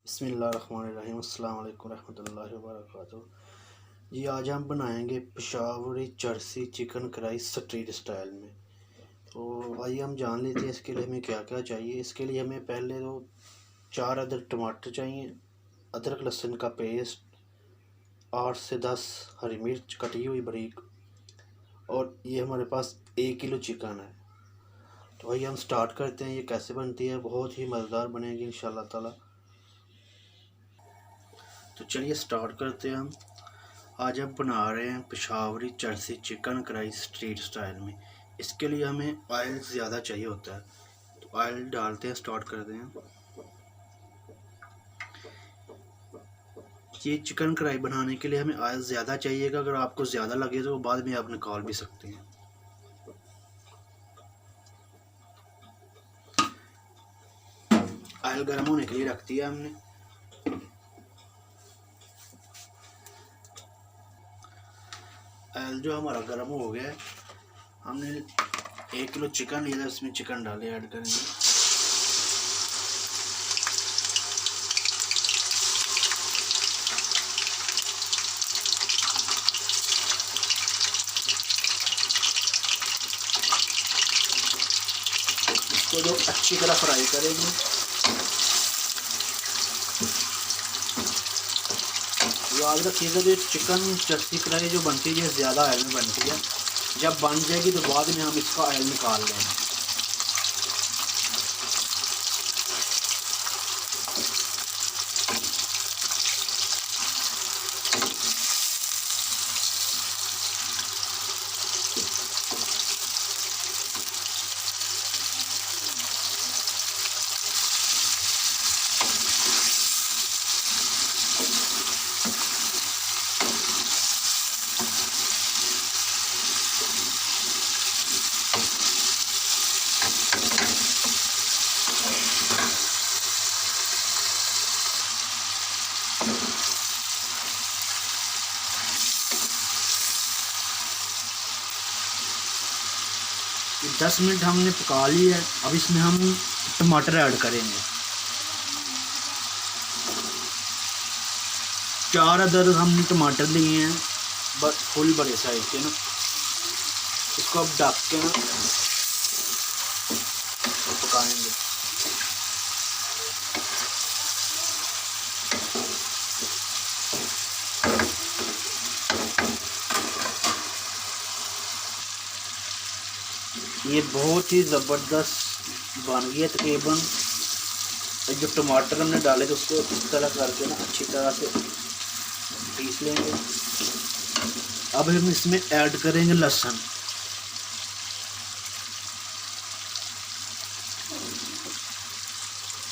बिस्मिल्लाहिर्रहमानिर्रहीम अस्सलाम वालेकुम रहमतुल्लाहि व बरकातुहू। जी आज हम बनाएंगे पेशावरी चरसी चिकन कढ़ाई स्ट्रीट स्टाइल में। तो आइए हम जान लेते हैं इसके लिए हमें क्या क्या चाहिए। इसके लिए हमें पहले तो 4 अदर टमाटर चाहिए, अदरक लहसुन का पेस्ट, 8 से 10 हरी मिर्च कटी हुई बारीक, और ये हमारे पास 1 किलो चिकन है। तो आइए हम स्टार्ट करते हैं। ये कैसे बनती है, बहुत ही मज़ेदार बनेगी इंशाल्लाह ताला। तो चलिए स्टार्ट करते हैं हम। आज हम बना रहे हैं पेशावरी चरसी चिकन कढ़ाई स्ट्रीट स्टाइल में। इसके लिए हमें ऑयल ज़्यादा चाहिए होता है, तो ऑयल डालते हैं, स्टार्ट करते हैं। ये चिकन कढ़ाई बनाने के लिए हमें ऑयल ज़्यादा चाहिएगा। अगर आपको ज़्यादा लगे तो बाद में आप निकाल भी सकते हैं। ऑयल गर्म होने के लिए रख दिया हमने। ऑयल जो हमारा गर्म हो गया है, हमने 1 किलो चिकन लिया था, उसमें चिकन डाले, ऐड करेंगे। इसको जो अच्छी तरह फ्राई करेंगे। याद रखिएगा जो चिकन चरसी कढ़ाई जो बनती है ज़्यादा ऑयल में बनती है। जब बन जाएगी तो बाद में हम इसका ऑयल निकाल लेंगे। ये 10 मिनट हमने पका ली है। अब इसमें हम टमाटर ऐड करेंगे। 4 अदर हमने टमाटर लिए हैं, फुल बड़े साइज के ना। इसको अब ढक के ना पकाएंगे। ये बहुत ही ज़बरदस्त बन गई है तकरीबन। जो टमाटर हमने डाले तो उसको इस तरह करके ना अच्छी तरह से पीस लेंगे। अब हम इसमें ऐड करेंगे लहसुन।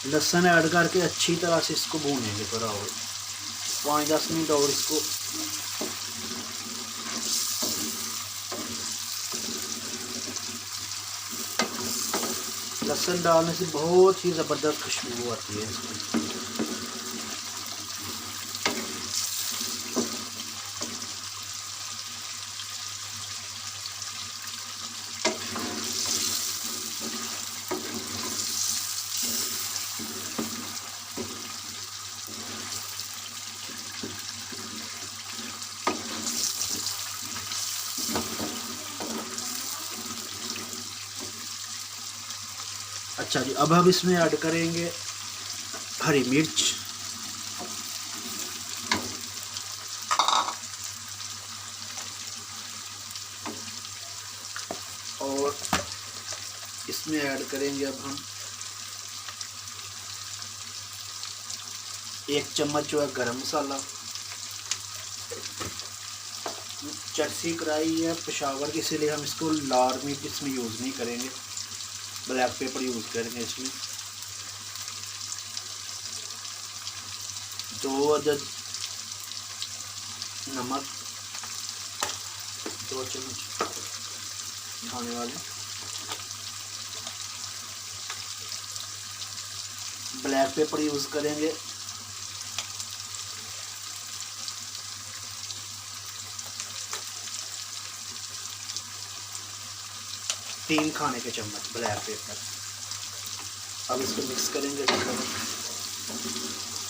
लहसुन ऐड करके अच्छी तरह से इसको भूनेंगे थोड़ा और 5-10 मिनट और इसको। लहसुन डालने से बहुत ही ज़बरदस्त खुशबू आती है इसमें। अच्छा जी, अब हम इसमें ऐड करेंगे हरी मिर्च, और इसमें ऐड करेंगे अब हम 1 चम्मच जो है गरम मसाला। चरसी कढ़ाई है पेशावर की, इसीलिए हम इसको लाल मिर्च इसमें यूज़ नहीं करेंगे, ब्लैक पेपर यूज़ करेंगे इसमें। 2 अदद नमक, 2 चम्मच खाने वाले। ब्लैक पेपर यूज़ करेंगे। तीन खाने के चम्मच ब्लैक पेपर। अब इसको मिक्स करेंगे।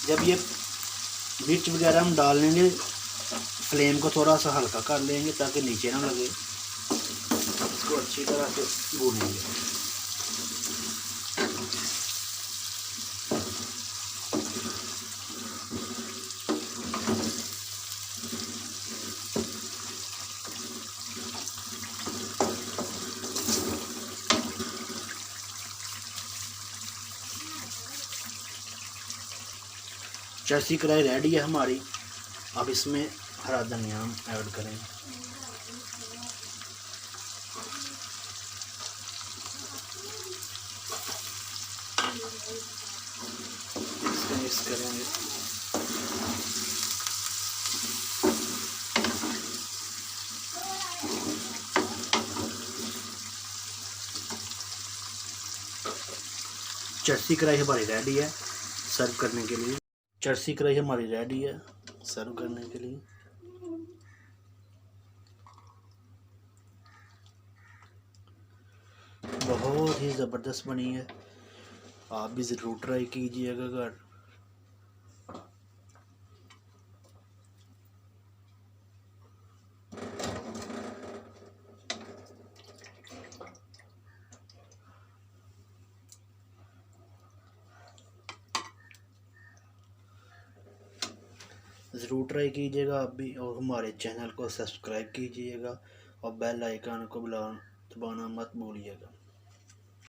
जब ये मिर्च वगैरह हम डाल लेंगे, फ्लेम को थोड़ा सा हल्का कर लेंगे ताकि नीचे ना लगे। इसको अच्छी तरह से भूनेंगे। चरसी कढ़ाई रेडी है हमारी। अब इसमें हरा धनिया हम ऐड करें। इसको मिक्स करेंगे। चरसी कढ़ाई हमारी रेडी है सर्व करने के लिए। चरसी कढ़ाई हमारी रेडी है सर्व करने के लिए। बहुत ही ज़बरदस्त बनी है, आप भी ज़रूर ट्राई कीजिएगा अगर। ज़रूर ट्राई कीजिएगा आप भी, और हमारे चैनल को सब्सक्राइब कीजिएगा और बेल आइकन को दबाना मत भूलिएगा।